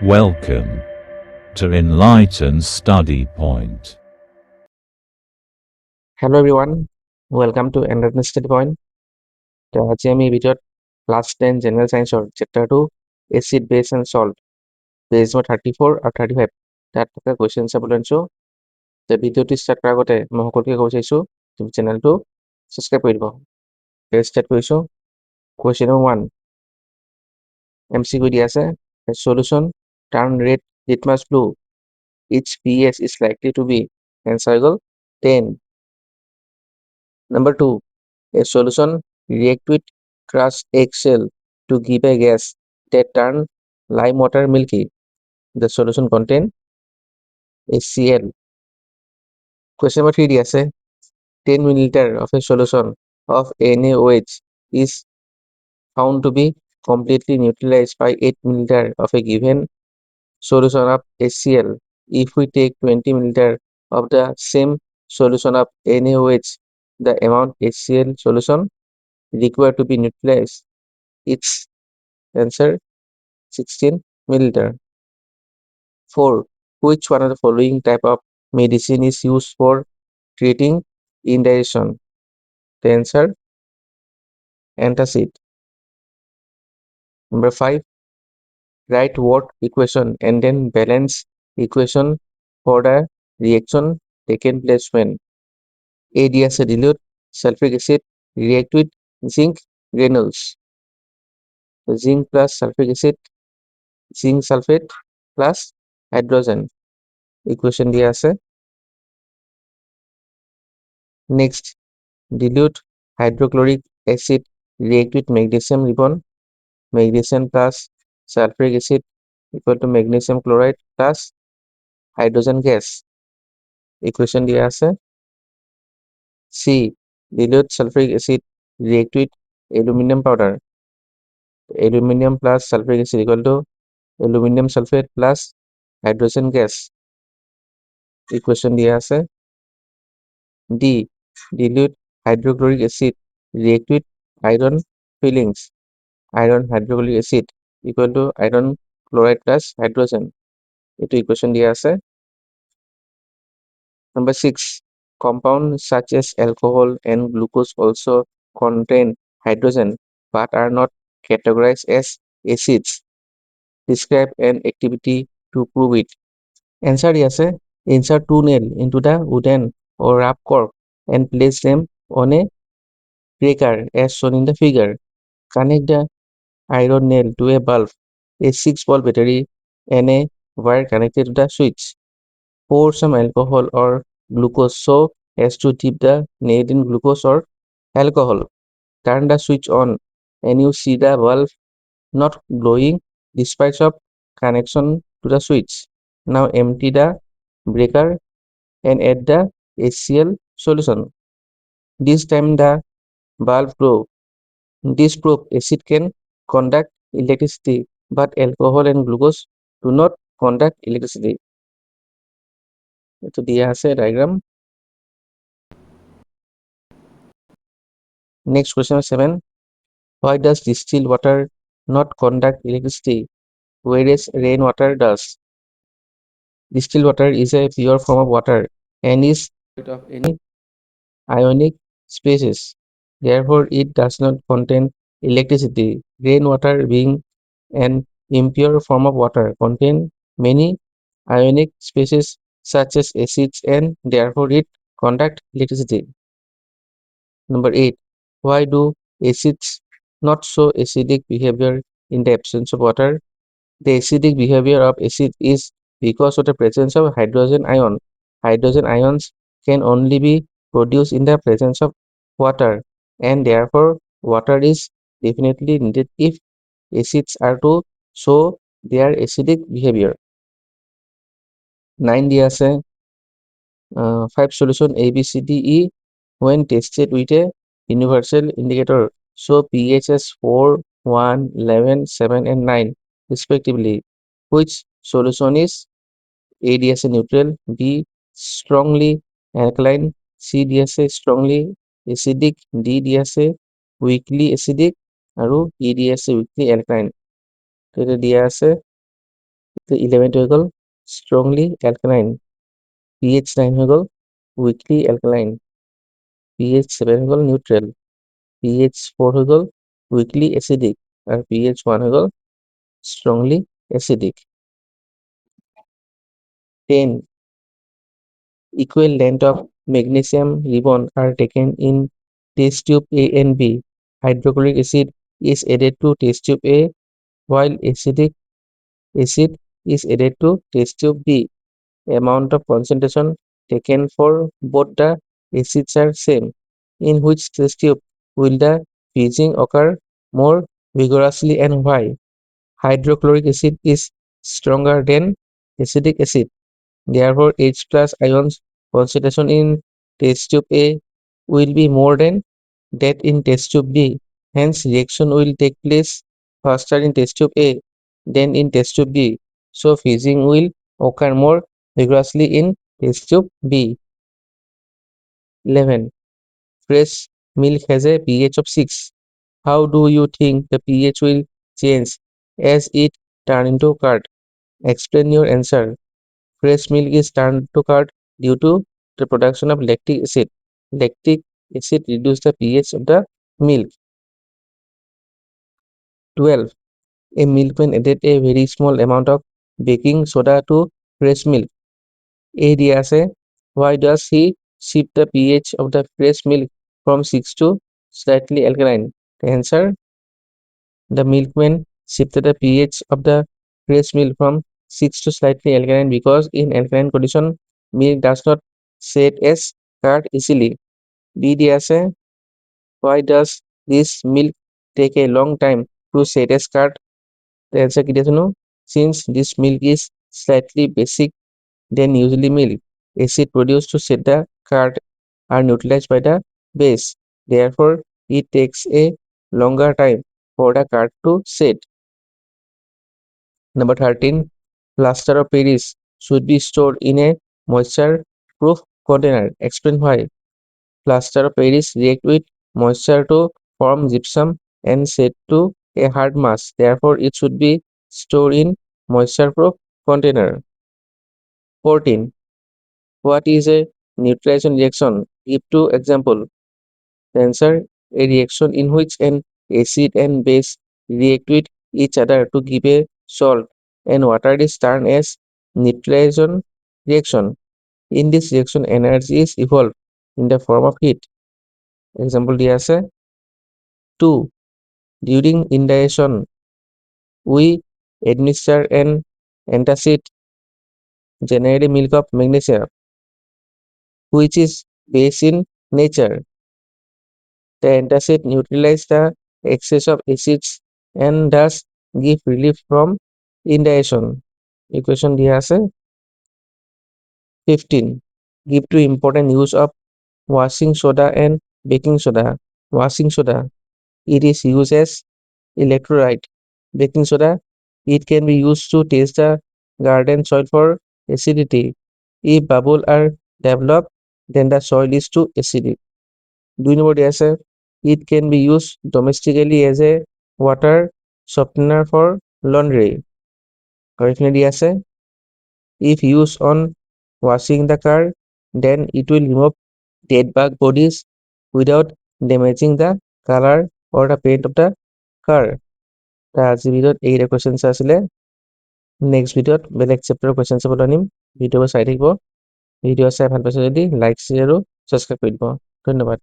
Welcome to Enlighten Study Point. Hello everyone, welcome to Enlighten Study Point. আজি আমি ভিডিঅ'ত class 10 general সায়েন্সৰ chapter 2 acid বেছ and salt page number 34 আৰু 35 তাত থকা কুৱেশ্যন চাবলৈ আনিছোঁ। ভিডিঅ'টো ষ্টাৰ্ট কৰাৰ আগতে মই সকলোকে ক'ব বিচাৰিছোঁ তুমি চেনেলটো ছাবস্ক্ৰাইব কৰি দিব। ষ্টাৰ্ট কৰিছোঁ। কুৱেশ্যন নম্বৰ 1 MCQ দিয়া আছে, solution turn red litmus blue is pH is likely to be, answer হৈ গ'ল 10. Number 2, a solution react with crushed eggshell to give a gas that turn lime water milky. The solution contain HCl. Question number 3 আছে, 10 milliliter of a solution of NaOH is found to be completely neutralized by 8 milliliter of a given solution of HCl. If we take 20 milliliter of the same solution of NaOH, the amount HCl solution required to be neutralized, its answer 16 milliliter. 4. Which one of the following type of medicine is used for treating indigestion? The answer antacid. Number 5. Write word equation and then balance equation for the reaction taken place when A DS dilute sulfuric acid react with zinc granules. Zinc plus sulfuric acid, zinc sulfate plus hydrogen. Equation দিয়া আছে। Next, dilute hydrochloric acid react with magnesium ribbon. Magnesium plus sulfuric acid equal to magnesium chloride plus hydrogen gas. Equation দিয়া আছে। C, dilute sulfuric acid react with aluminum powder. Aluminum plus sulfuric acid equal to aluminum sulfate plus hydrogen gas. Equation দিয়া আছে। D, dilute hydrochloric acid react with iron fillings. Iron hydrochloric acid equal to iron chloride plus hydrogen. Etu equation দিয়া আছে। Number 6, compounds such as alcohol and glucose also contain hydrogen but are not categorized as acids. Describe an activity to prove it. Answer দিয়া আছে, insert 2 nail into the wooden or rubber cork and place them on a breaker as shown in the figure. Connect the iron nail to a bulb, a 6-volt battery and a wire connected to the switch. Pour some alcohol or glucose so as to dip the nail in glucose or alcohol. Turn the switch on and you see the bulb not glowing despite of connection to the switch. Now empty the breaker and add the HCl solution. This time the bulb glow. This proof acid can conduct electricity but alcohol and glucose do not conduct electricity. Etu দিয়া আছে diagram. Next question 7. Why does distilled water not conduct electricity whereas rainwater does? Distilled water is a pure form of water and is devoid of any ionic species. Therefore, it does not contain electricity. Rainwater, being an impure form of water, contain many ionic species such as acids and therefore it conduct electricity. Number 8. Why do acids not show acidic behavior in the absence of water? The acidic behavior of acid is because of the presence of hydrogen ion. Hydrogen ions can only be produced in the presence of water and therefore water is definitely needed if acids are to show their acidic behavior. 9 দিয়া আছে, 5 solution A, B, C, D, E when tested with a universal indicator show pH as 4, 1, 11, 7 and 9 respectively. Which solution is A DS neutral, B strongly alkaline, C DS strongly acidic, D DS weakly acidic আৰু E DS weakly alkaline. তো এটা দিয়া আছে The 11th হৈ গ'ল strongly alkaline, pH 9 হৈ গ'ল weakly alkaline, pH 7 হৈ গ'ল neutral, pH 4 হৈ গ'ল weakly acidic আৰু pH 1 হৈ গ'ল strongly acidic. 10. Equal length of magnesium ribbon are taken in test tube A and B. Hydrochloric acid is added to test tube A while acetic acid is added to test tube B. Amount of concentration taken for both the acids are same. In which test tube will the fusing occur more vigorously and why? Hydrochloric acid is stronger than acetic acid. Therefore, H plus ions concentration in test tube A will be more than that in test tube B. Hence, reaction will take place faster in test tube A than in test tube B. So, fusing will occur more vigorously in test tube B. 11. Fresh milk has a pH of 6. How do you think the pH will change as it turn into curd? Explain your answer. Fresh milk is turned to curd due to the production of lactic acid. Lactic acid reduces the pH of the milk. 12. A milkman added a very small amount of baking soda to fresh milk. A দিয়া আছে, why does he shift the pH of the fresh milk from 6 to slightly alkaline? The answer, the milkman shifted the pH of the fresh milk from 6 to slightly alkaline because in alkaline condition, milk does not set as curd easily. B দিয়া আছে, why does this milk take a long time to set as curd? The answer কি দিয়েছে no? Since this milk is slightly basic than usually milk, acid produced to set the curd are neutralized by the base. Therefore, it takes a longer time for the curd to set. Number 13. Plaster of Paris should be stored in a moisture-proof container. Explain why. Plaster of Paris react with moisture to form gypsum and set to a hard mass. Therefore, it should be stored in moisture-proof container. 14. What is a neutralization reaction? Give two examples. The answer, a reaction in which an acid and base react with each other to give a salt and water is termed as neutralization reaction. In this reaction, energy is evolved in the form of heat. Example দিয়া আছে 2. During indigestion, we administer an antacid, generally milk of magnesia, which is base in nature. The antacid neutralizes the excess of acids and thus give relief from indigestion. Equation দিয়া আছে 15. Give two important use of washing soda and baking soda. Washing soda, it is used as electrolyte. Baking soda, it can be used to test the garden soil for acidity. If bubbles are developed, then the soil is too acidic. Do you know what it is? It can be used domestically as a water softener for laundry. Correctly, আছে, if used on washing the car, then it will remove dead bug bodies without damaging the color or the paint of the car. আজিৰ ভিডিঅ'ত এইকেইটা questions আছিলে। Next ভিডিঅ'ত বেলেগ চেপ্টাৰৰ question চাবলৈ আনিম। ভিডিঅ'বোৰ চাই থাকিব। ভিডিঅ' চাই ভাল পাইছে যদি লাইক শ্বেয়াৰ আৰু ছাবস্ক্ৰাইব কৰি দিব। ধন্যবাদ।